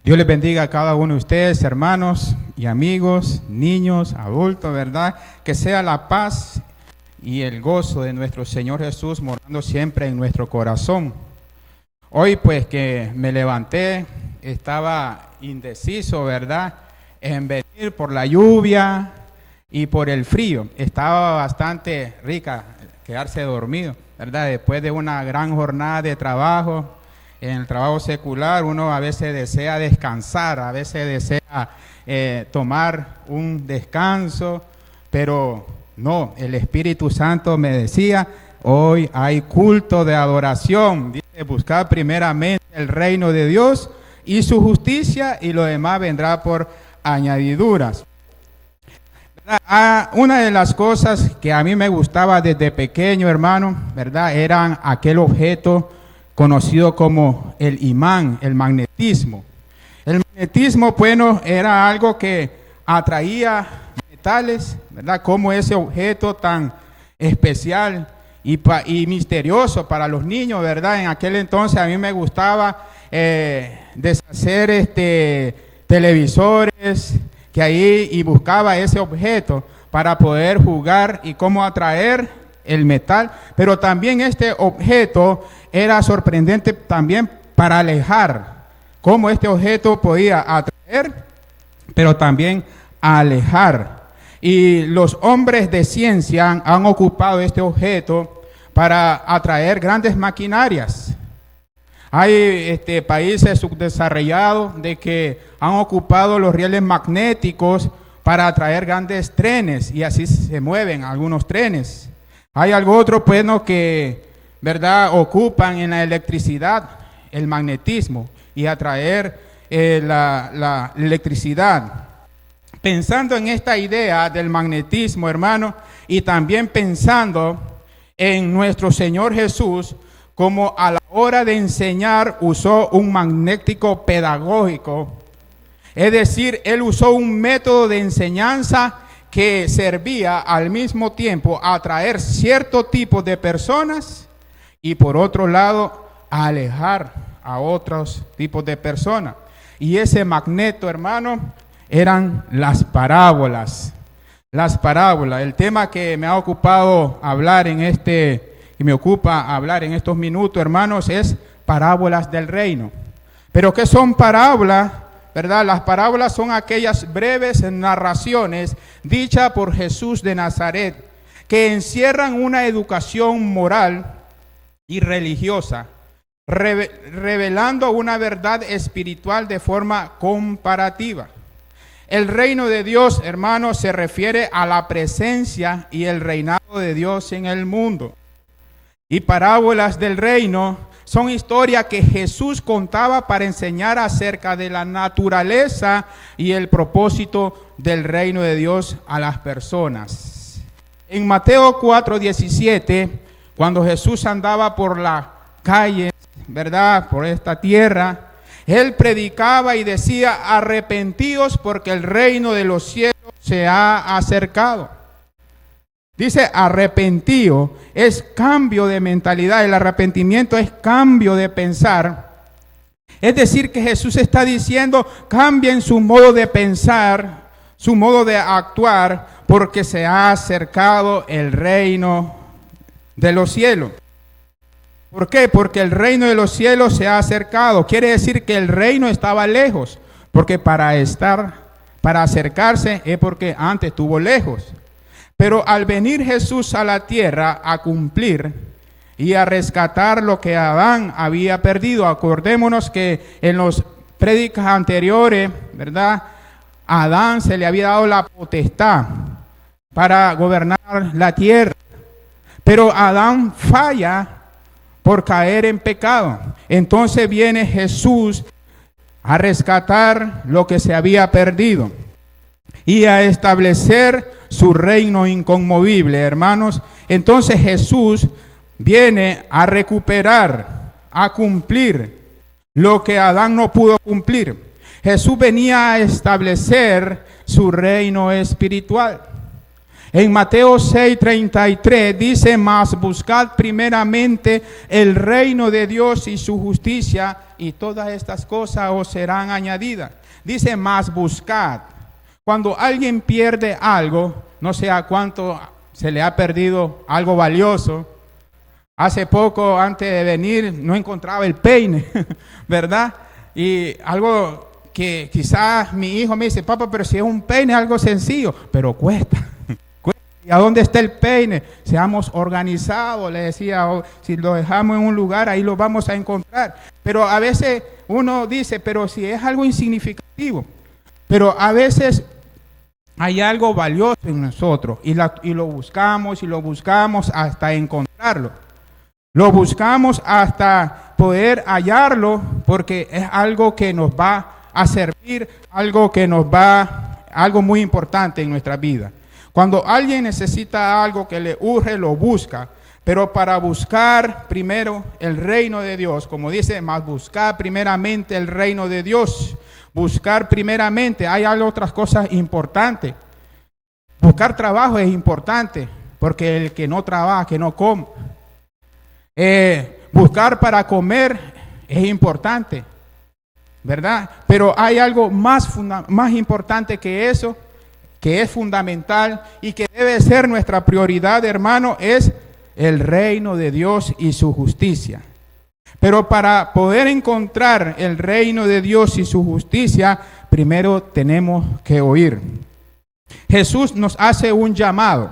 Dios les bendiga a cada uno de ustedes, hermanos y amigos, niños, adultos, ¿verdad? Que sea la paz y el gozo de nuestro Señor Jesús morando siempre en nuestro corazón. Hoy pues que me levanté, estaba indeciso, ¿verdad? En venir por la lluvia y por el frío. Estaba bastante rica quedarse dormido, ¿verdad? Después de una gran jornada de trabajo. En el trabajo secular uno a veces desea descansar, a veces desea tomar un descanso, pero no, el Espíritu Santo me decía, hoy hay culto de adoración, dice, buscar primeramente el reino de Dios y su justicia y lo demás vendrá por añadiduras. Una de las cosas que a mí me gustaba desde pequeño, hermano, ¿verdad? Eran aquel objeto conocido como el imán, el magnetismo. El magnetismo, bueno, era algo que atraía metales, ¿verdad? Como ese objeto tan especial y misterioso para los niños, ¿verdad? En aquel entonces a mí me gustaba deshacer televisores, que ahí y buscaba ese objeto para poder jugar y cómo atraer el metal, pero también este objeto era sorprendente también para alejar, cómo este objeto podía atraer, pero también alejar. Y los hombres de ciencia han ocupado este objeto para atraer grandes maquinarias. Hay países subdesarrollados de que han ocupado los rieles magnéticos para atraer grandes trenes y así se mueven algunos trenes. Hay algo otro, pues, ¿no? Que, ¿verdad?, ocupan en la electricidad el magnetismo y atraer la electricidad. Pensando en esta idea del magnetismo, hermano, y también pensando en nuestro Señor Jesús, como a la hora de enseñar usó un magnético pedagógico, es decir, él usó un método de enseñanza que servía al mismo tiempo a atraer cierto tipo de personas y por otro lado a alejar a otros tipos de personas. Y ese magneto, hermano, eran las parábolas. Las parábolas, el tema que me ha ocupado hablar y me ocupa hablar en estos minutos, hermanos, es parábolas del reino. Pero ¿qué son parábolas? ¿Verdad? Las parábolas son aquellas breves narraciones dichas por Jesús de Nazaret que encierran una educación moral y religiosa, revelando una verdad espiritual de forma comparativa. El reino de Dios, hermanos, se refiere a la presencia y el reinado de Dios en el mundo. Y parábolas del reino son historias que Jesús contaba para enseñar acerca de la naturaleza y el propósito del reino de Dios a las personas. En Mateo 4:17, cuando Jesús andaba por la calle, ¿verdad?, por esta tierra, él predicaba y decía, arrepentíos porque el reino de los cielos se ha acercado. Dice arrepentido, es cambio de mentalidad, el arrepentimiento es cambio de pensar. Es decir, que Jesús está diciendo, cambien su modo de pensar, su modo de actuar, porque se ha acercado el reino de los cielos. ¿Por qué? Porque el reino de los cielos se ha acercado. Quiere decir que el reino estaba lejos, porque para acercarse es porque antes estuvo lejos. Pero al venir Jesús a la tierra a cumplir y a rescatar lo que Adán había perdido, acordémonos que en los prédicas anteriores, ¿verdad?, a Adán se le había dado la potestad para gobernar la tierra, pero Adán falla por caer en pecado. Entonces viene Jesús a rescatar lo que se había perdido y a establecer su reino inconmovible, hermanos. Entonces Jesús viene a recuperar, a cumplir lo que Adán no pudo cumplir. Jesús venía a establecer su reino espiritual. En Mateo 6:33 dice, mas buscad primeramente el reino de Dios y su justicia, y todas estas cosas os serán añadidas. Dice, mas buscad. Cuando alguien pierde algo, no sé a cuánto se le ha perdido algo valioso. Hace poco, antes de venir, no encontraba el peine, ¿verdad? Y algo que quizás mi hijo me dice, papá, pero si es un peine, algo sencillo, pero cuesta. ¿Y a dónde está el peine? Seamos organizados, le decía, si lo dejamos en un lugar, ahí lo vamos a encontrar. Pero a veces uno dice, pero si es algo insignificativo, pero a veces hay algo valioso en nosotros y lo buscamos hasta encontrarlo. Lo buscamos hasta poder hallarlo porque es algo que nos va a servir, algo muy importante en nuestra vida. Cuando alguien necesita algo que le urge, lo busca. Pero para buscar primero el reino de Dios, como dice, más buscar primeramente el reino de Dios. Buscar primeramente, hay otras cosas importantes. Buscar trabajo es importante, porque el que no trabaja, que no come. Buscar para comer es importante, ¿verdad? Pero hay algo más importante que eso, que es fundamental y que debe ser nuestra prioridad, hermano, es el reino de Dios y su justicia. Pero para poder encontrar el reino de Dios y su justicia, primero tenemos que oír. Jesús nos hace un llamado,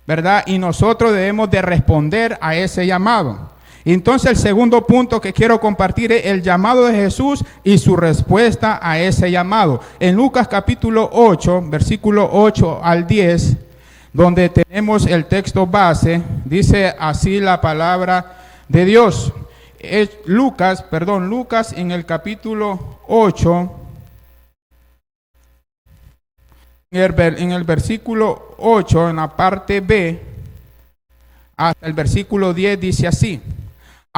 ¿verdad? Y nosotros debemos de responder a ese llamado. Entonces el segundo punto que quiero compartir es el llamado de Jesús y su respuesta a ese llamado. En Lucas capítulo 8, versículo 8 al 10, donde tenemos el texto base, dice así la palabra de Dios. Lucas en el capítulo 8, en el versículo 8, en la parte B, hasta el versículo 10 dice así.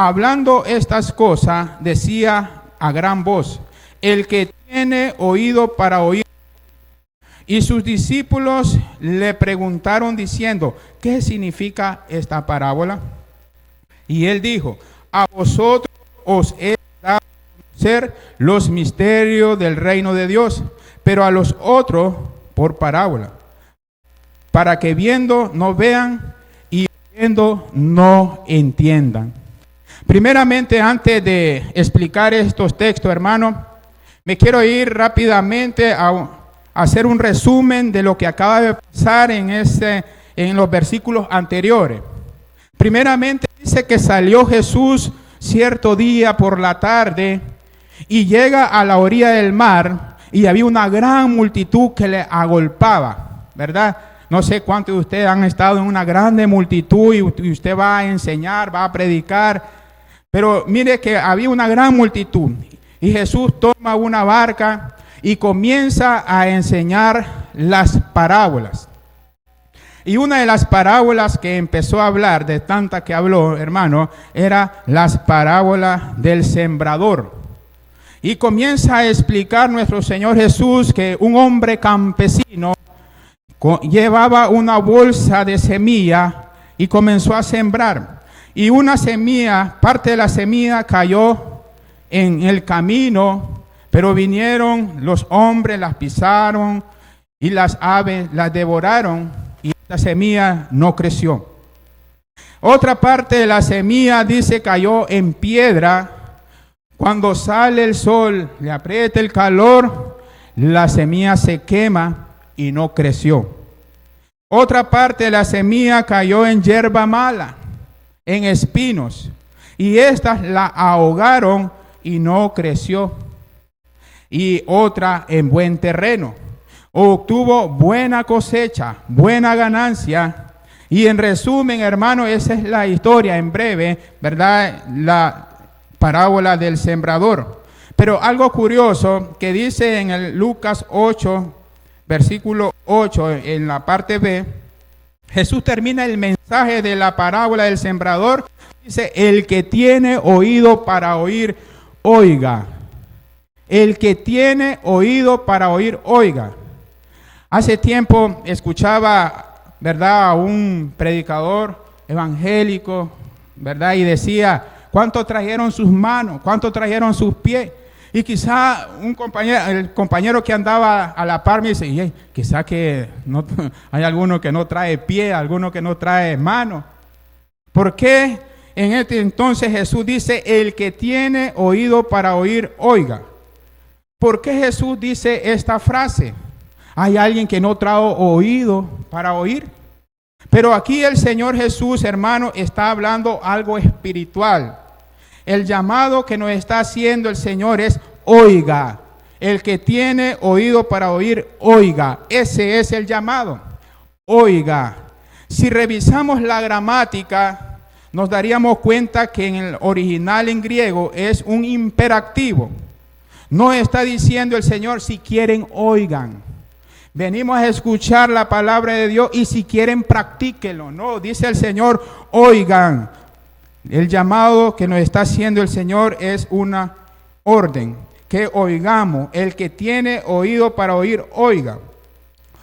Hablando estas cosas, decía a gran voz, el que tiene oído para oír. Y sus discípulos le preguntaron diciendo, ¿qué significa esta parábola? Y él dijo, a vosotros os he dado a conocer los misterios del reino de Dios, pero a los otros por parábola, para que viendo no vean y oyendo no entiendan. Primeramente, antes de explicar estos textos, hermano, me quiero ir rápidamente a hacer un resumen de lo que acaba de pasar en los versículos anteriores. Primeramente dice que salió Jesús cierto día por la tarde y llega a la orilla del mar y había una gran multitud que le agolpaba, ¿verdad? No sé cuántos de ustedes han estado en una grande multitud y usted va a enseñar, va a predicar. Pero mire que había una gran multitud y Jesús toma una barca y comienza a enseñar las parábolas. Y una de las parábolas que empezó a hablar, de tanta que habló, hermano, era las parábolas del sembrador. Y comienza a explicar nuestro Señor Jesús que un hombre campesino llevaba una bolsa de semilla y comenzó a sembrar. Y una semilla, parte de la semilla cayó en el camino, pero vinieron los hombres, las pisaron y las aves las devoraron y la semilla no creció. Otra parte de la semilla dice cayó en piedra. Cuando sale el sol, le aprieta el calor, la semilla se quema y no creció. Otra parte de la semilla cayó en hierba mala, en espinos, y estas la ahogaron y no creció. Y otra en buen terreno, obtuvo buena cosecha, buena ganancia. Y en resumen, hermano, esa es la historia en breve, ¿verdad? La parábola del sembrador. Pero algo curioso que dice en el Lucas 8, versículo 8, en la parte B, Jesús termina el mensaje de la parábola del sembrador. Dice, el que tiene oído para oír, oiga. El que tiene oído para oír, oiga. Hace tiempo escuchaba ¿verdad?, a un predicador evangélico, ¿verdad? Y decía, ¿cuánto trajeron sus manos? ¿Cuánto trajeron sus pies? Y quizá el compañero que andaba a la par me dice, quizá que no, hay alguno que no trae pie, alguno que no trae mano. ¿Por qué en este entonces Jesús dice, el que tiene oído para oír, oiga? ¿Por qué Jesús dice esta frase? ¿Hay alguien que no trae oído para oír? Pero aquí el Señor Jesús, hermano, está hablando algo espiritual. El llamado que nos está haciendo el Señor es, oiga. El que tiene oído para oír, oiga. Ese es el llamado. Oiga. Si revisamos la gramática, nos daríamos cuenta que en el original en griego es un imperativo. No está diciendo el Señor, si quieren, oigan. Venimos a escuchar la palabra de Dios y si quieren, practíquenlo. No, dice el Señor, oigan. El llamado que nos está haciendo el Señor es una orden, que oigamos. El que tiene oído para oír, oiga.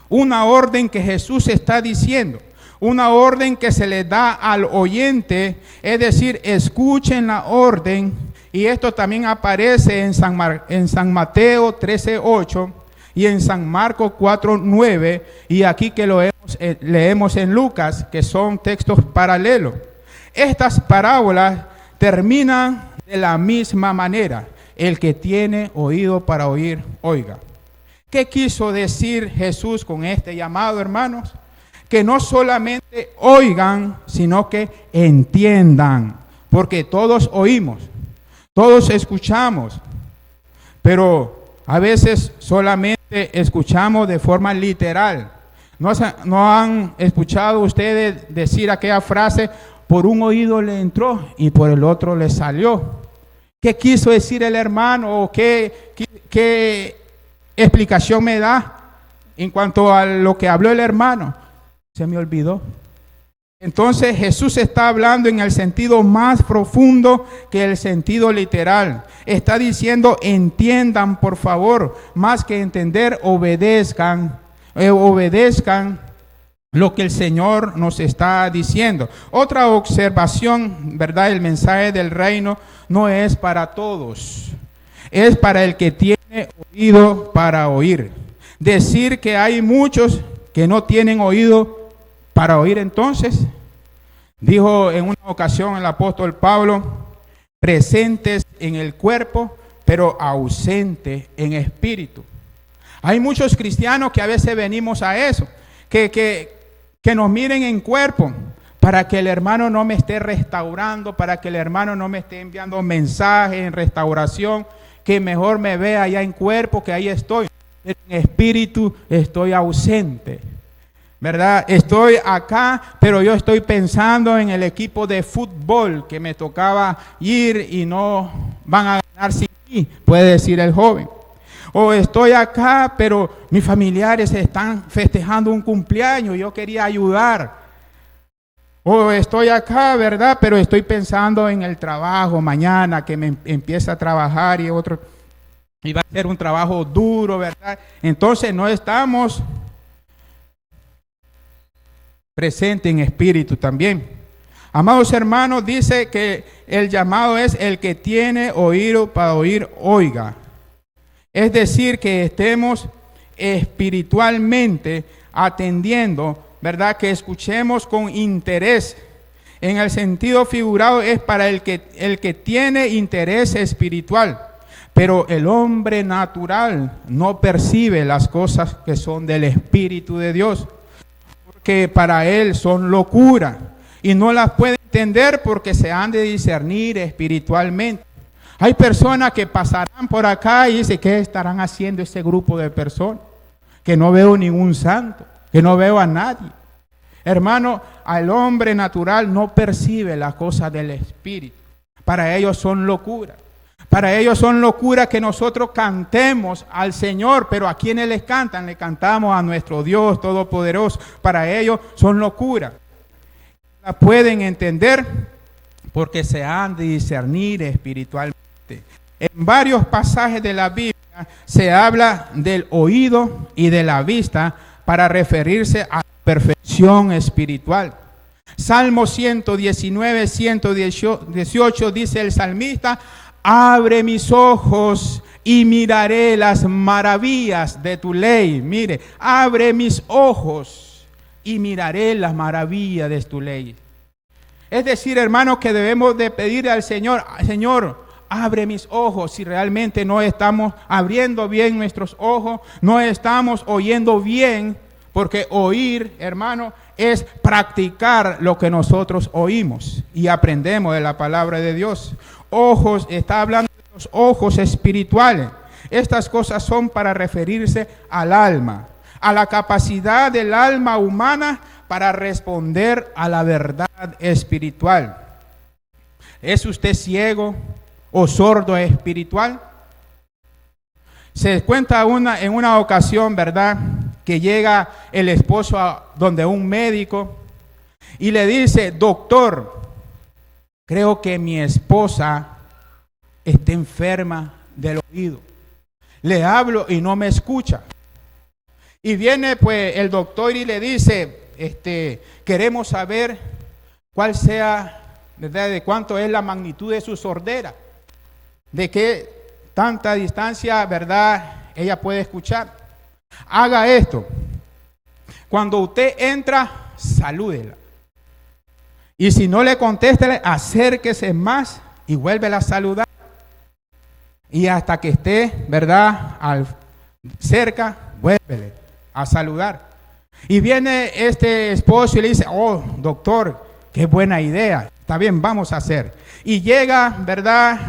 Una orden que Jesús está diciendo, una orden que se le da al oyente, es decir, escuchen la orden. Y esto también aparece en San Mateo 13:8 y en San Marcos 4:9, y aquí que lo leemos en Lucas, que son textos paralelos. Estas parábolas terminan de la misma manera. El que tiene oído para oír, oiga. ¿Qué quiso decir Jesús con este llamado, hermanos? Que no solamente oigan, sino que entiendan. Porque todos oímos, todos escuchamos, pero a veces solamente escuchamos de forma literal. ¿No han escuchado ustedes decir aquella frase? Por un oído le entró y por el otro le salió. ¿Qué quiso decir el hermano? ¿O qué explicación me da en cuanto a lo que habló el hermano? Se me olvidó. Entonces Jesús está hablando en el sentido más profundo que el sentido literal. Está diciendo, entiendan por favor, más que entender, obedezcan lo que el Señor nos está diciendo. Otra observación, ¿verdad? El mensaje del reino no es para todos. Es para el que tiene oído para oír. Decir que hay muchos que no tienen oído para oír, entonces, dijo en una ocasión el apóstol Pablo, presentes en el cuerpo, pero ausentes en espíritu. Hay muchos cristianos que a veces venimos a eso, que nos miren en cuerpo, para que el hermano no me esté restaurando, para que el hermano no me esté enviando mensajes en restauración, que mejor me vea allá en cuerpo, que ahí estoy. En espíritu estoy ausente, ¿verdad? Estoy acá, pero yo estoy pensando en el equipo de fútbol que me tocaba ir y no van a ganar sin mí, puede decir el joven. O estoy acá, pero mis familiares están festejando un cumpleaños, yo quería ayudar. O estoy acá, ¿verdad? Pero estoy pensando en el trabajo mañana, que me empieza a trabajar y va a ser un trabajo duro, ¿verdad? Entonces no estamos presentes en espíritu también. Amados hermanos, dice que el llamado es el que tiene oído para oír, oiga. Es decir, que estemos espiritualmente atendiendo, ¿verdad? Que escuchemos con interés. En el sentido figurado es para el que tiene interés espiritual. Pero el hombre natural no percibe las cosas que son del Espíritu de Dios, porque para él son locura y no las puede entender porque se han de discernir espiritualmente. Hay personas que pasarán por acá y dicen, ¿qué estarán haciendo ese grupo de personas? Que no veo ningún santo, que no veo a nadie. Hermano, al hombre natural no percibe las cosas del Espíritu. Para ellos son locura. Para ellos son locura que nosotros cantemos al Señor, pero ¿a quiénes les cantan? Le cantamos a nuestro Dios Todopoderoso. Para ellos son locura. La pueden entender porque se han de discernir espiritualmente. En varios pasajes de la Biblia se habla del oído y de la vista para referirse a la perfección espiritual. Salmo 119, 118 dice el salmista: abre mis ojos y miraré las maravillas de tu ley. Mire, abre mis ojos y miraré las maravillas de tu ley. Es decir, hermanos, que debemos de pedirle al Señor: Señor, abre mis ojos. Si realmente no estamos abriendo bien nuestros ojos, no estamos oyendo bien, porque oír, hermano, es practicar lo que nosotros oímos y aprendemos de la palabra de Dios. Ojos, está hablando de los ojos espirituales. Estas cosas son para referirse al alma, a la capacidad del alma humana para responder a la verdad espiritual. ¿Es usted ciego o sordo espiritual? Se cuenta en una ocasión, ¿verdad?, que llega el esposo a donde un médico y le dice: doctor, creo que mi esposa está enferma del oído. Le hablo y no me escucha. Y viene pues el doctor y le dice: queremos saber cuál sea, ¿verdad?, de cuánto es la magnitud de su sordera, de qué tanta distancia, ¿verdad?, ella puede escuchar. Haga esto: cuando usted entra, salúdela. Y si no le contesta, acérquese más y vuélvela a saludar. Y hasta que esté, ¿verdad?, cerca, vuélvele a saludar. Y viene este esposo y le dice: oh, doctor, qué buena idea. Está bien, vamos a hacer. Y llega, ¿verdad?,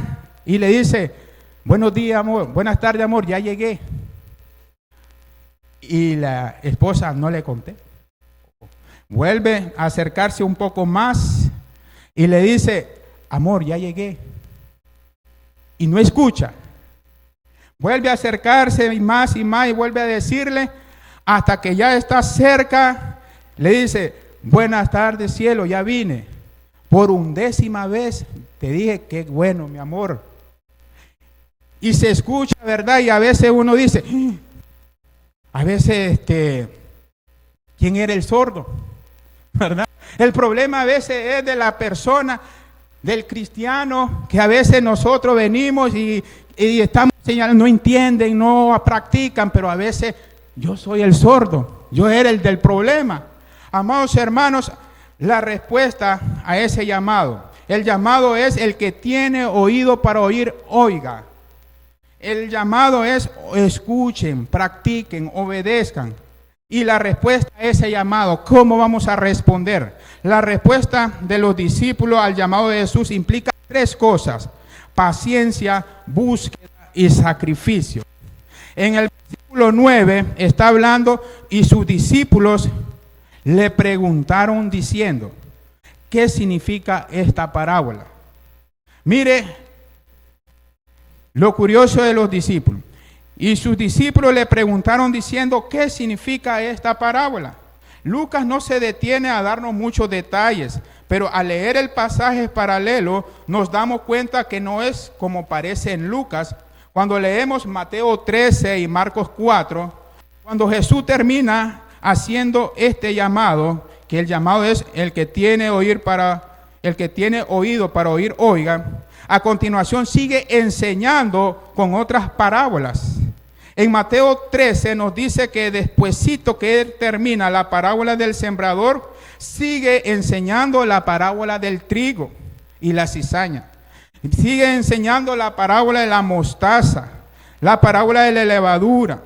y le dice: buenos días, amor. Buenas tardes, amor. Ya llegué. Y la esposa no le contesta. Vuelve a acercarse un poco más y le dice: amor, ya llegué. Y no escucha. Vuelve a acercarse y más y vuelve a decirle, hasta que ya está cerca. Le dice: buenas tardes, cielo, ya vine. Por 11ª vez te dije: qué bueno, mi amor. Y se escucha, ¿verdad? Y a veces uno dice, a veces, ¿quién era el sordo? ¿Verdad? El problema a veces es de la persona, del cristiano, que a veces nosotros venimos y estamos señalando, no entienden, no practican, pero a veces yo soy el sordo, yo era el del problema. Amados hermanos, la respuesta a ese llamado, el llamado es: el que tiene oído para oír, oiga. El llamado es: escuchen, practiquen, obedezcan. Y la respuesta a ese llamado, ¿cómo vamos a responder? La respuesta de los discípulos al llamado de Jesús implica 3 cosas: paciencia, búsqueda y sacrificio. En el versículo 9 está hablando: y sus discípulos le preguntaron diciendo, ¿qué significa esta parábola? Mire lo curioso de los discípulos. Y sus discípulos le preguntaron diciendo, ¿qué significa esta parábola? Lucas no se detiene a darnos muchos detalles, pero al leer el pasaje paralelo nos damos cuenta que no es como parece en Lucas. Cuando leemos Mateo 13 y Marcos 4, cuando Jesús termina haciendo este llamado, que el llamado es: el que tiene oído para oír, oiga. A continuación sigue enseñando con otras parábolas. En Mateo 13 nos dice que despuesito que él termina la parábola del sembrador, sigue enseñando la parábola del trigo y la cizaña. Sigue enseñando la parábola de la mostaza, la parábola de la levadura,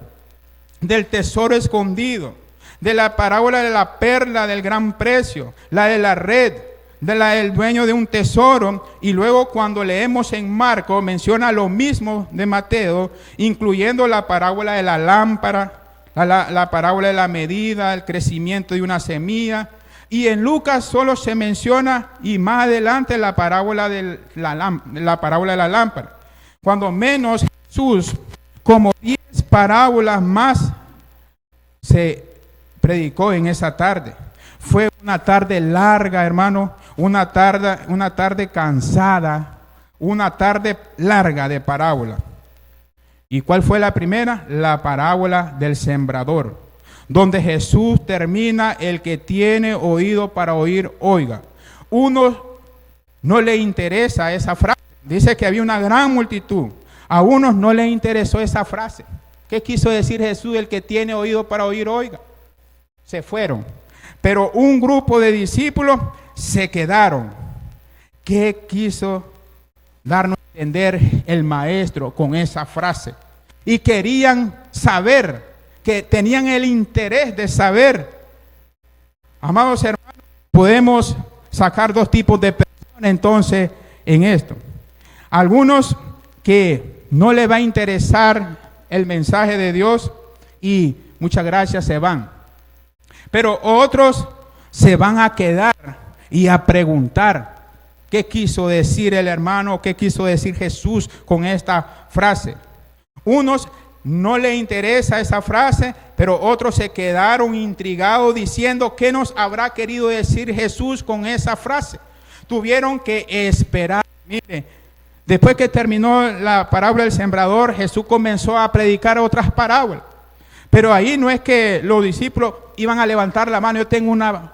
del tesoro escondido, de la parábola de la perla del gran precio, la de la red, del dueño de un tesoro. Y luego, cuando leemos en Marcos, menciona lo mismo de Mateo, incluyendo la parábola de la lámpara, la parábola de la medida, el crecimiento de una semilla. Y en Lucas solo se menciona, y más adelante, la parábola de la lámpara. Cuando menos Jesús, como 10 parábolas más, se predicó en esa tarde. Fue una tarde larga, hermano, una tarde cansada, una tarde larga de parábola. ¿Y cuál fue la primera? La parábola del sembrador, donde Jesús termina: el que tiene oído para oír, oiga. Uno no le interesa esa frase. Dice que había una gran multitud. A unos no les interesó esa frase. ¿Qué quiso decir Jesús? El que tiene oído para oír, oiga. Se fueron. Pero un grupo de discípulos se quedaron. ¿Qué quiso darnos a entender el maestro con esa frase? Y querían saber, que tenían el interés de saber. Amados hermanos, podemos sacar dos tipos de personas entonces en esto. Algunos que no les va a interesar el mensaje de Dios y muchas gracias, se van. Pero otros se van a quedar y a preguntar qué quiso decir el hermano, qué quiso decir Jesús con esta frase. Unos no les interesa esa frase, pero otros se quedaron intrigados diciendo qué nos habrá querido decir Jesús con esa frase. Tuvieron que esperar. Mire, después que terminó la parábola del sembrador, Jesús comenzó a predicar otras parábolas. Pero ahí no es que los discípulos iban a levantar la mano: yo tengo una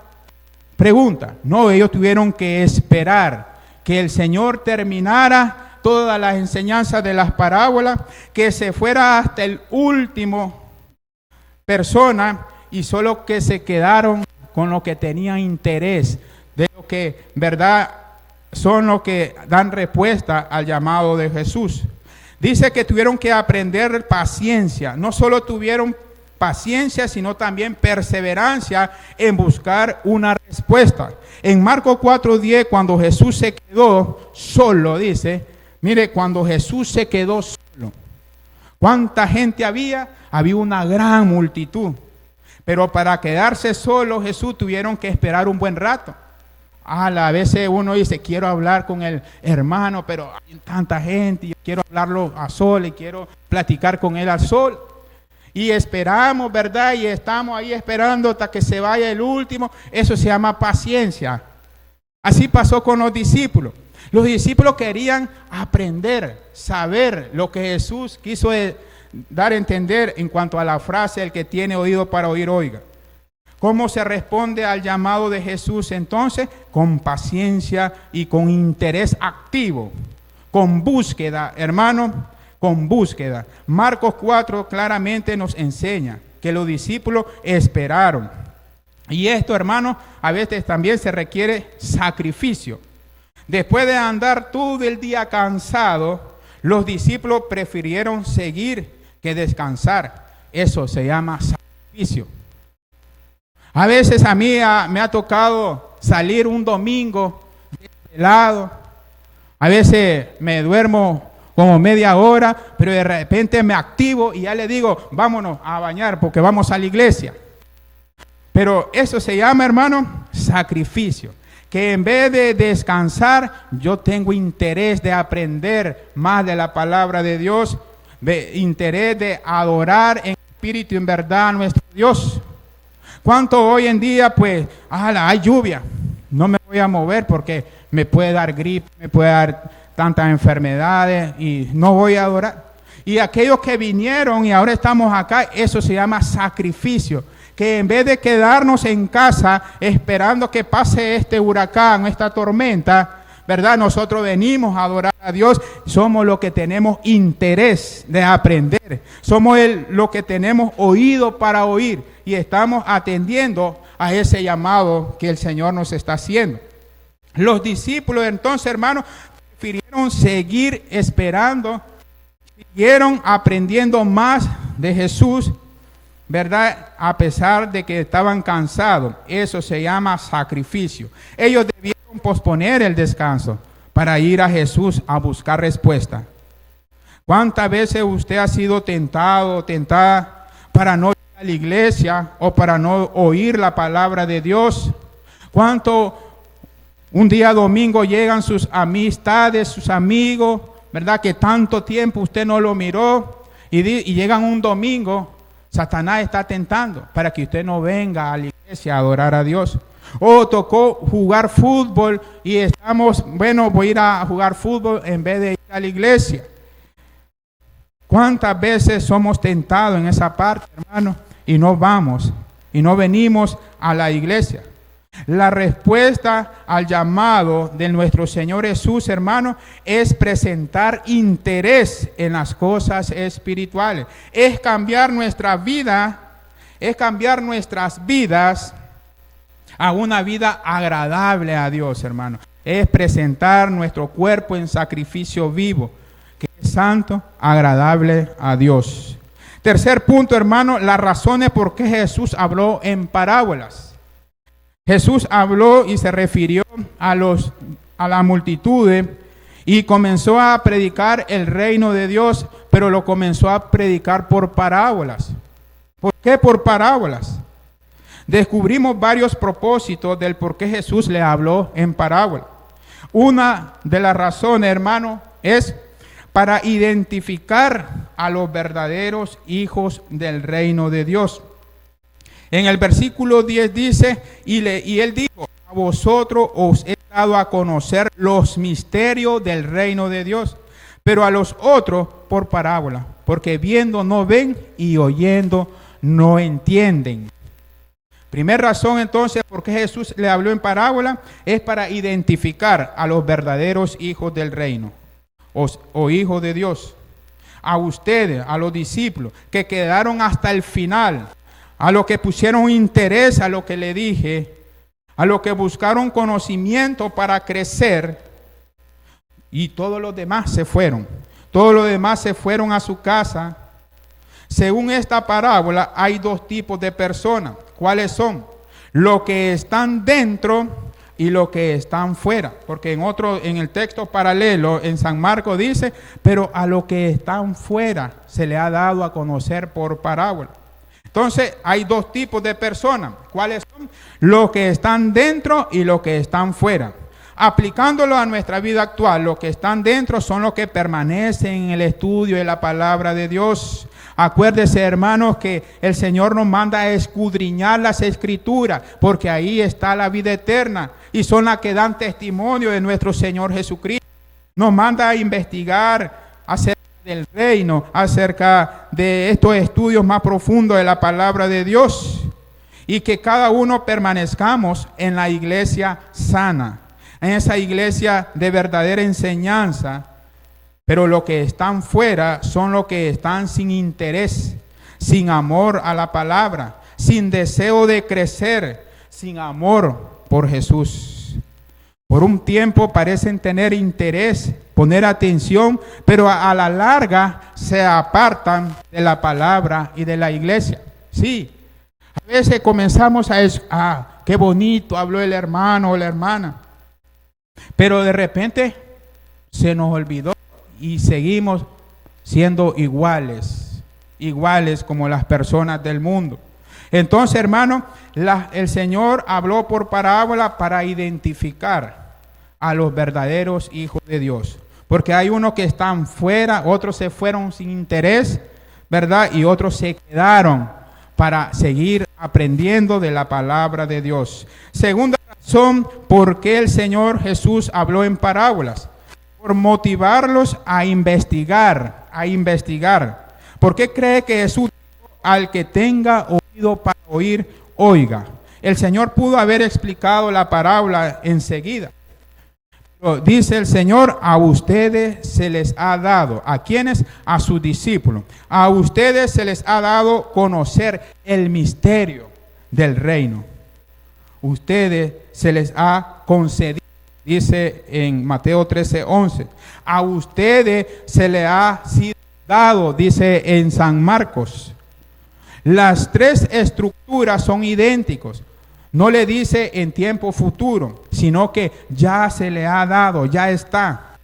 pregunta. No, ellos tuvieron que esperar que el Señor terminara todas las enseñanzas de las parábolas, que se fuera hasta el último persona, y solo que se quedaron con lo que tenían interés, de lo que verdad son los que dan respuesta al llamado de Jesús. Dice que tuvieron que aprender paciencia. No solo tuvieron paciencia, sino también perseverancia en buscar una respuesta. En Marcos 4:10, cuando Jesús se quedó solo, dice, mire, cuando Jesús se quedó solo, ¿cuánta gente había? Había una gran multitud. Pero para quedarse solo, Jesús tuvieron que esperar un buen rato. A veces uno dice: quiero hablar con el hermano, pero hay tanta gente, yo quiero hablarlo a sol y quiero platicar con él al sol. Y esperamos, ¿verdad? Y estamos ahí esperando hasta que se vaya el último. Eso se llama paciencia. Así pasó con los discípulos. Los discípulos querían aprender, saber lo que Jesús quiso dar a entender en cuanto a la frase: el que tiene oído para oír, oiga. ¿Cómo se responde al llamado de Jesús entonces? Con paciencia y con interés activo, con búsqueda, hermano, con búsqueda. Marcos 4 claramente nos enseña que los discípulos esperaron. Y esto, hermano, a veces también se requiere sacrificio. Después de andar todo el día cansado, los discípulos prefirieron seguir que descansar. Eso se llama sacrificio. A veces a mí me ha tocado salir un domingo helado. A veces me duermo como media hora, pero de repente me activo y ya le digo: vámonos a bañar porque vamos a la iglesia. Pero eso se llama, hermano, sacrificio. Que en vez de descansar, yo tengo interés de aprender más de la palabra de Dios, de interés de adorar en espíritu y en verdad a nuestro Dios. ¿Cuánto hoy en día, pues, hay lluvia? No me voy a mover porque me puede dar gripe, me puede dar tantas enfermedades y no voy a adorar. Y aquellos que vinieron y ahora estamos acá, eso se llama sacrificio. Que en vez de quedarnos en casa esperando que pase este huracán, esta tormenta, ¿verdad? Nosotros venimos a adorar a Dios. Somos los que tenemos interés de aprender. Somos los que tenemos oído para oír. Y estamos atendiendo a ese llamado que el Señor nos está haciendo. Los discípulos entonces, hermanos, prefirieron seguir esperando. Siguieron aprendiendo más de Jesús, ¿verdad? A pesar de que estaban cansados. Eso se llama sacrificio. Ellos debieron posponer el descanso para ir a Jesús a buscar respuesta. ¿Cuántas veces usted ha sido tentado o tentada para no ir a la iglesia o para no oír la palabra de Dios? ¿Cuánto un día domingo llegan sus amistades, sus amigos, ¿verdad? Que tanto tiempo usted no lo miró y llegan un domingo? Satanás está tentando para que usted no venga a la iglesia a adorar a Dios. O tocó jugar fútbol y estamos, bueno, voy a ir a jugar fútbol en vez de ir a la iglesia. ¿Cuántas veces somos tentados en esa parte, hermano? Y no vamos y no venimos a la iglesia? La respuesta al llamado de nuestro Señor Jesús, hermano, es presentar interés en las cosas espirituales. Es cambiar nuestra vida, es cambiar nuestras vidas a una vida agradable a Dios, hermano. Es presentar nuestro cuerpo en sacrificio vivo, que es santo, agradable a Dios. Tercer punto, hermano, las razones por qué Jesús habló en parábolas. Jesús habló y se refirió a la multitud y comenzó a predicar el reino de Dios, pero lo comenzó a predicar por parábolas. ¿Por qué por parábolas? Descubrimos varios propósitos del por qué Jesús le habló en parábola. Una de las razones, hermano, es para identificar a los verdaderos hijos del reino de Dios. En el versículo 10 dice, y él dijo, a vosotros os he dado a conocer los misterios del reino de Dios, pero a los otros por parábola, porque viendo no ven y oyendo no entienden. Primera razón entonces por qué Jesús le habló en parábola es para identificar a los verdaderos hijos del reino o hijos de Dios. A ustedes, a los discípulos que quedaron hasta el final, a los que pusieron interés a lo que le dije, a los que buscaron conocimiento para crecer, y todos los demás se fueron. Todos los demás se fueron a su casa. Según esta parábola, hay dos tipos de personas. ¿Cuáles son? Los que están dentro y los que están fuera. Porque en el texto paralelo, en San Marcos dice, pero a los que están fuera se le ha dado a conocer por parábola. Entonces, hay dos tipos de personas. ¿Cuáles son? Los que están dentro y los que están fuera. Aplicándolo a nuestra vida actual, los que están dentro son los que permanecen en el estudio de la palabra de Dios. Acuérdese, hermanos, que el Señor nos manda a escudriñar las Escrituras, porque ahí está la vida eterna y son las que dan testimonio de nuestro Señor Jesucristo. Nos manda a investigar acerca del reino, acerca de estos estudios más profundos de la palabra de Dios, y que cada uno permanezcamos en la iglesia sana, en esa iglesia de verdadera enseñanza. Pero los que están fuera son los que están sin interés, sin amor a la palabra, sin deseo de crecer, sin amor por Jesús. Por un tiempo parecen tener interés, poner atención, pero a la larga se apartan de la palabra y de la iglesia. Sí, a veces comenzamos a decir, qué bonito habló el hermano o la hermana, pero de repente se nos olvidó y seguimos siendo iguales como las personas del mundo. Entonces, hermano, el Señor habló por parábola para identificar a los verdaderos hijos de Dios. Porque hay unos que están fuera, otros se fueron sin interés, ¿verdad? Y otros se quedaron para seguir aprendiendo de la palabra de Dios. Segunda razón por qué el Señor Jesús habló en parábolas. Por motivarlos a investigar. ¿Por qué cree que Jesús dijo, al que tenga oído para oír, oiga? El Señor pudo haber explicado la parábola enseguida. Pero dice el Señor, a ustedes se les ha dado. ¿A quiénes? A sus discípulos. A ustedes se les ha dado conocer el misterio del reino. Ustedes se les ha concedido. Dice en Mateo 13:11, a ustedes se les ha sido dado, dice en San Marcos. Las tres estructuras son idénticas. No le dice en tiempo futuro, sino que ya se le ha dado, ya está.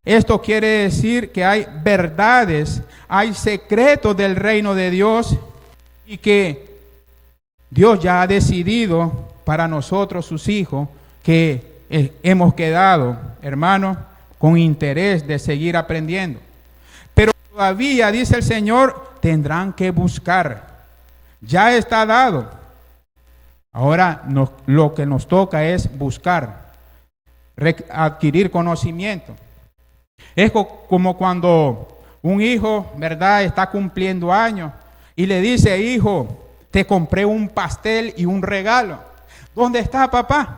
Esto quiere decir que hay verdades, hay secretos del reino de Dios y que Dios ya ha decidido para nosotros, sus hijos, que hemos quedado, hermanos, con interés de seguir aprendiendo. Pero todavía, dice el Señor, tendrán que buscar. Ya está dado. Ahora lo que nos toca es buscar, adquirir conocimiento. Es como cuando un hijo, ¿verdad?, está cumpliendo años y le dice, hijo, te compré un pastel y un regalo. ¿Dónde está, papá?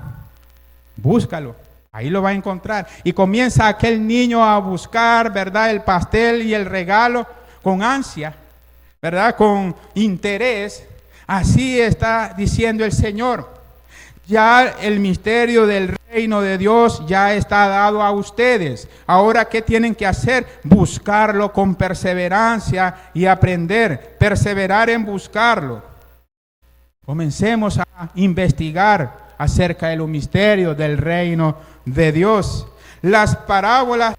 Búscalo. Ahí lo va a encontrar. Y comienza aquel niño a buscar, ¿verdad?, el pastel y el regalo con ansia, ¿verdad?, con interés. Así está diciendo el Señor. Ya el misterio del reino de Dios ya está dado a ustedes. Ahora, ¿qué tienen que hacer? Buscarlo con perseverancia y aprender. Perseverar en buscarlo. Comencemos a investigar acerca de los misterios del reino de Dios. Las parábolas,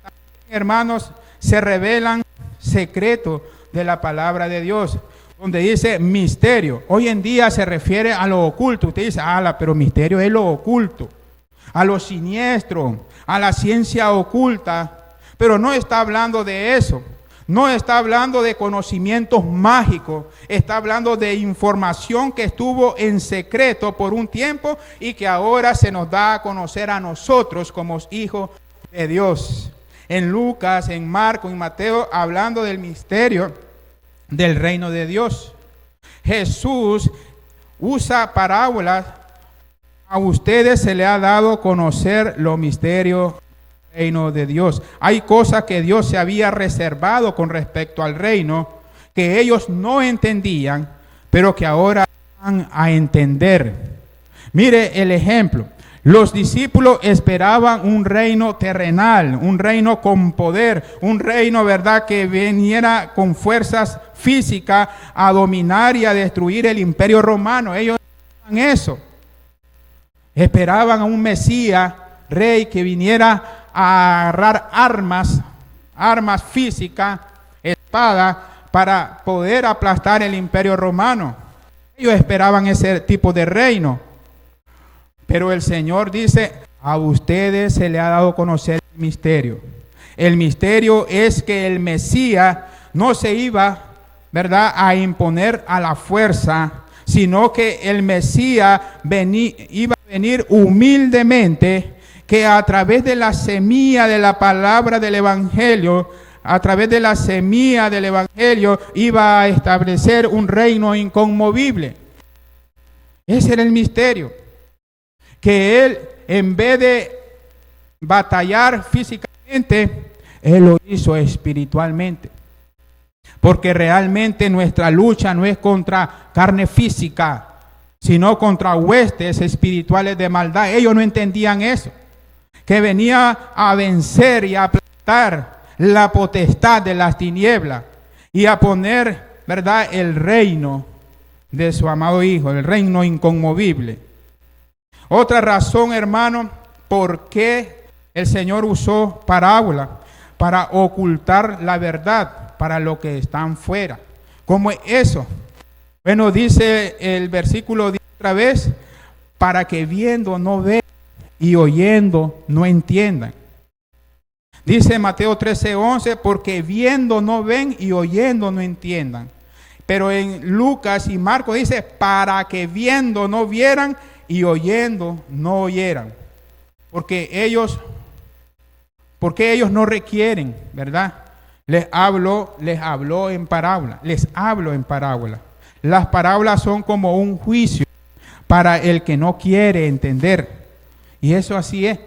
hermanos, se revelan secretos de la palabra de Dios, donde dice misterio. Hoy en día se refiere a lo oculto. Usted dice, pero misterio es lo oculto, a lo siniestro, a la ciencia oculta. Pero no está hablando de eso. No está hablando de conocimientos mágicos. Está hablando de información que estuvo en secreto por un tiempo y que ahora se nos da a conocer a nosotros como hijos de Dios. En Lucas, en Marcos, en Mateo, hablando del misterio del reino de Dios. Jesús usa parábolas. A ustedes se le ha dado a conocer los misterios reino de Dios. Hay cosas que Dios se había reservado con respecto al reino que ellos no entendían, pero que ahora van a entender. Mire el ejemplo. Los discípulos esperaban un reino terrenal, un reino con poder, un reino, ¿verdad?, que viniera con fuerzas físicas a dominar y a destruir el imperio romano. Ellos esperaban eso. Esperaban a un Mesías, rey, que viniera a agarrar armas físicas, espada, para poder aplastar el imperio romano. Ellos esperaban ese tipo de reino. Pero el Señor dice, a ustedes se le ha dado a conocer el misterio. El misterio es que el Mesías no se iba, ¿verdad?, a imponer a la fuerza, sino que el Mesías iba a venir humildemente, que a través de la semilla de la palabra del Evangelio, a través de la semilla del Evangelio, iba a establecer un reino inconmovible. Ese era el misterio. Que Él, en vez de batallar físicamente, Él lo hizo espiritualmente. Porque realmente nuestra lucha no es contra carne física, sino contra huestes espirituales de maldad. Ellos no entendían eso. Que venía a vencer y a aplastar la potestad de las tinieblas y a poner, ¿verdad?, el reino de su amado Hijo, el reino inconmovible. Otra razón, hermano, por qué el Señor usó parábola, para ocultar la verdad para los que están fuera. ¿Cómo es eso? Bueno, dice el versículo 10 otra vez, para que viendo no vean y oyendo no entiendan. Dice Mateo 13:11, porque viendo no ven y oyendo no entiendan. Pero en Lucas y Marcos dice, para que viendo no vieran y oyendo no oyeran. Porque ellos no requieren, ¿verdad? Les hablo en parábola. Les hablo en parábola. Las parábolas son como un juicio para el que no quiere entender. Y eso así es.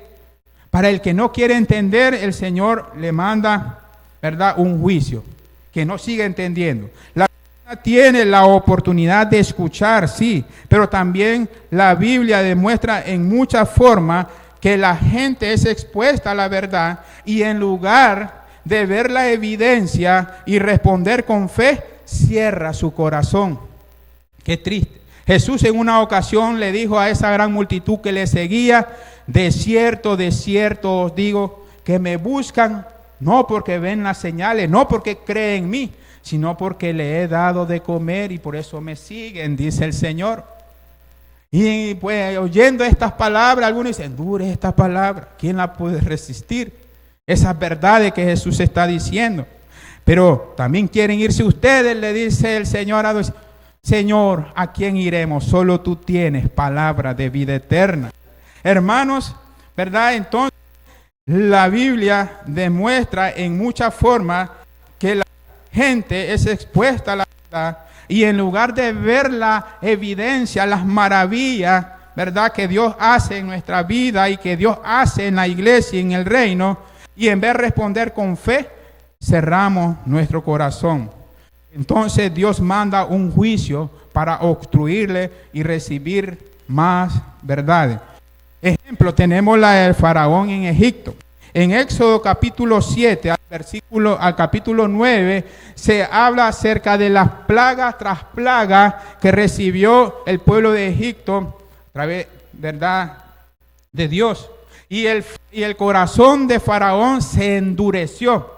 Para el que no quiere entender, el Señor le manda, ¿verdad?, un juicio. Que no siga entendiendo. La persona tiene la oportunidad de escuchar, sí. Pero también la Biblia demuestra en muchas formas que la gente es expuesta a la verdad. Y en lugar de ver la evidencia y responder con fe, cierra su corazón. Qué triste. Jesús en una ocasión le dijo a esa gran multitud que le seguía, de cierto os digo, que me buscan no porque ven las señales, no porque creen en mí, sino porque le he dado de comer y por eso me siguen, dice el Señor. Y pues oyendo estas palabras, algunos dicen, dure esta palabra, ¿quién la puede resistir? Esas verdades que Jesús está diciendo. Pero también quieren irse ustedes, le dice el Señor a los Señor, ¿a quién iremos? Solo tú tienes palabra de vida eterna. Hermanos, ¿verdad? Entonces, la Biblia demuestra en muchas formas que la gente es expuesta a la verdad. Y en lugar de ver la evidencia, las maravillas, ¿verdad?, que Dios hace en nuestra vida y que Dios hace en la iglesia y en el reino, y en vez de responder con fe, cerramos nuestro corazón. Entonces Dios manda un juicio para obstruirle y recibir más verdades. Ejemplo, tenemos la del faraón en Egipto. En Éxodo capítulo 7 al capítulo 9 se habla acerca de las plagas tras plagas que recibió el pueblo de Egipto a través, ¿verdad?, de Dios. Y el corazón de Faraón se endureció.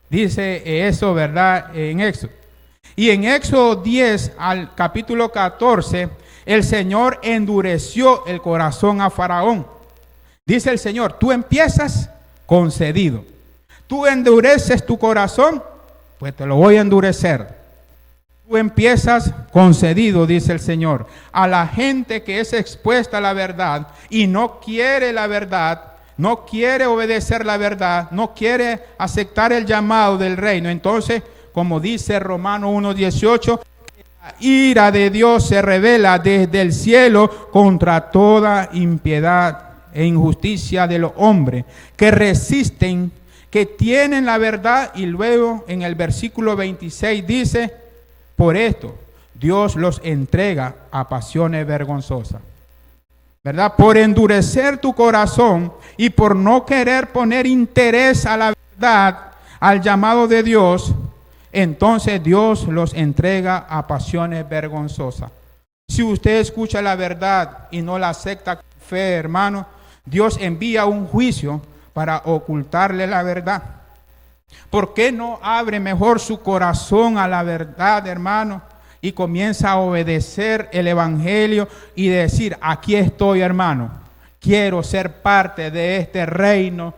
Dice eso, ¿verdad?, en Éxodo. Y en Éxodo 10 al capítulo 14, el Señor endureció el corazón a Faraón. Dice el Señor, tú empiezas concedido. Tú endureces tu corazón, pues te lo voy a endurecer. Tú empiezas concedido, dice el Señor. A la gente que es expuesta a la verdad y no quiere la verdad, no quiere obedecer la verdad, no quiere aceptar el llamado del reino. Entonces, como dice Romanos 1:18, la ira de Dios se revela desde el cielo contra toda impiedad e injusticia de los hombres que resisten, que tienen la verdad. Y luego en el versículo 26 dice, por esto Dios los entrega a pasiones vergonzosas. ¿Verdad? Por endurecer tu corazón y por no querer poner interés a la verdad, al llamado de Dios, entonces Dios los entrega a pasiones vergonzosas. Si usted escucha la verdad y no la acepta con fe, hermano, Dios envía un juicio para ocultarle la verdad. ¿Por qué no abre mejor su corazón a la verdad, hermano? Y comienza a obedecer el evangelio y decir, aquí estoy, hermano. Quiero ser parte de este reino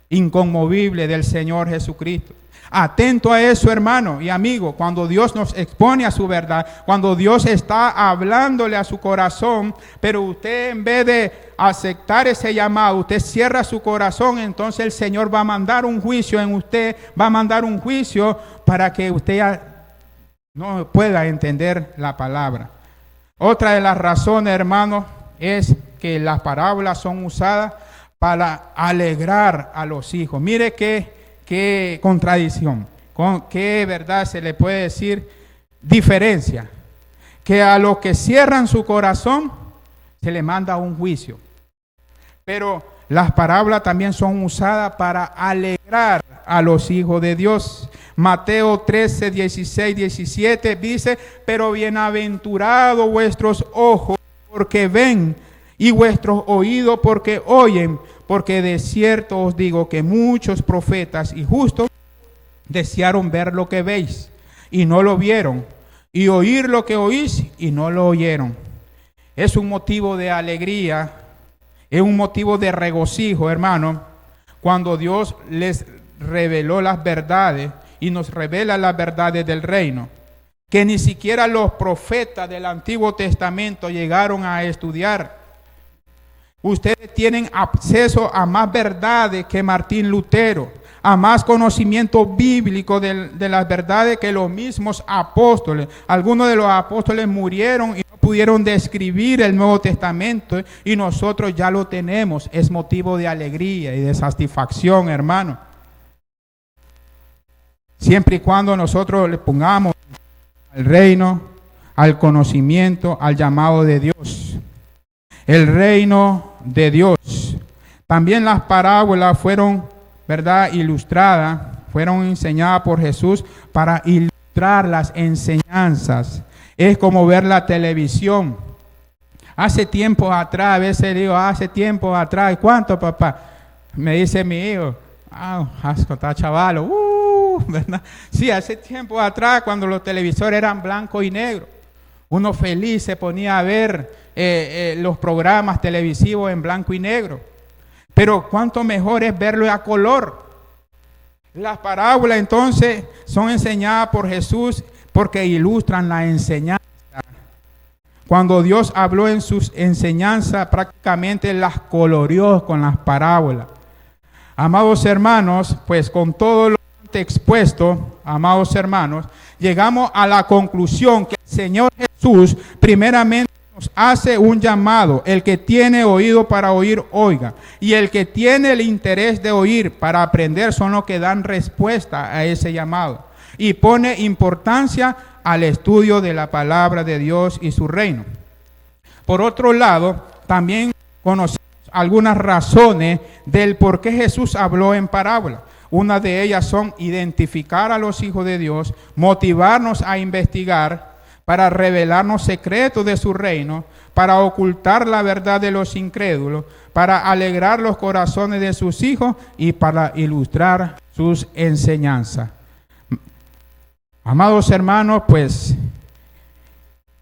inconmovible del Señor Jesucristo. Atento a eso, hermano y amigo, cuando Dios nos expone a su verdad, cuando Dios está hablándole a su corazón, pero usted en vez de aceptar ese llamado, usted cierra su corazón, entonces el Señor va a mandar un juicio en usted, va a mandar un juicio para que usted no pueda entender la palabra. Otra de las razones, hermano, es que las parábolas son usadas para alegrar a los hijos. Mire qué contradicción, qué verdad se le puede decir, diferencia, que a los que cierran su corazón se le manda un juicio, pero las parábolas también son usadas para alegrar a los hijos de Dios. Mateo 13, 16, 17 dice, pero bienaventurados vuestros ojos porque ven y vuestros oídos porque oyen, porque de cierto os digo que muchos profetas y justos desearon ver lo que veis y no lo vieron, y oír lo que oís y no lo oyeron. Es un motivo de alegría, es un motivo de regocijo, hermano, cuando Dios les reveló las verdades y nos revela las verdades del reino, que ni siquiera los profetas del Antiguo Testamento llegaron a estudiar. Ustedes tienen acceso a más verdades que Martín Lutero, a más conocimiento bíblico de las verdades que los mismos apóstoles. Algunos de los apóstoles murieron y no pudieron describir el Nuevo Testamento, y nosotros ya lo tenemos. Es motivo de alegría y de satisfacción, hermano. Siempre y cuando nosotros le pongamos al reino, al conocimiento, al llamado de Dios. El reino de Dios. También las parábolas fueron, ¿verdad?, ilustradas, fueron enseñadas por Jesús para ilustrar las enseñanzas. Es como ver la televisión. Hace tiempo atrás, a veces digo, hace tiempo atrás, ¿cuánto, papá? Me dice mi hijo, está chavalo, ¿verdad? Sí, hace tiempo atrás, cuando los televisores eran blanco y negro, uno feliz se ponía a ver los programas televisivos en blanco y negro. Pero cuánto mejor es verlo a color. Las parábolas entonces son enseñadas por Jesús porque ilustran la enseñanza. Cuando Dios habló en sus enseñanzas, prácticamente las coloreó con las parábolas. Amados hermanos, pues con todo lo expuesto, amados hermanos, llegamos a la conclusión que el Señor Jesús primeramente nos hace un llamado. El que tiene oído para oír, oiga. Y el que tiene el interés de oír para aprender son los que dan respuesta a ese llamado. Y pone importancia al estudio de la palabra de Dios y su reino. Por otro lado, también conocemos algunas razones del por qué Jesús habló en parábola. Una de ellas son identificar a los hijos de Dios, motivarnos a investigar, para revelarnos secretos de su reino, para ocultar la verdad de los incrédulos, para alegrar los corazones de sus hijos y para ilustrar sus enseñanzas. Amados hermanos, pues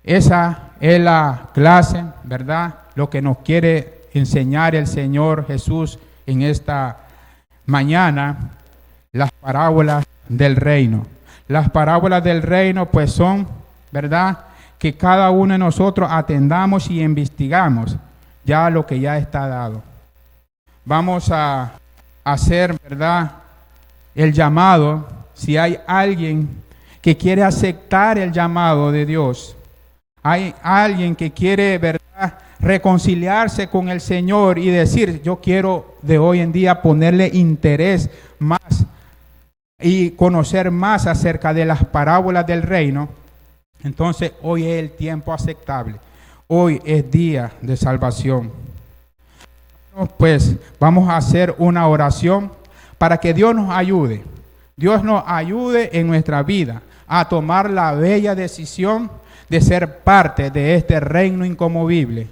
esa es la clase, ¿verdad? Lo que nos quiere enseñar el Señor Jesús en esta mañana, las parábolas del reino. Las parábolas del reino pues son, ¿verdad?, que cada uno de nosotros atendamos y investigamos ya lo que ya está dado. Vamos a hacer, ¿verdad?, el llamado. Si hay alguien que quiere aceptar el llamado de Dios, hay alguien que quiere, ¿verdad?, reconciliarse con el Señor y decir, yo quiero de hoy en día ponerle interés más y conocer más acerca de las parábolas del reino, entonces hoy es el tiempo aceptable. Hoy es día de salvación. Pues vamos a hacer una oración para que Dios nos ayude. Dios nos ayude en nuestra vida a tomar la bella decisión de ser parte de este reino inconmovible.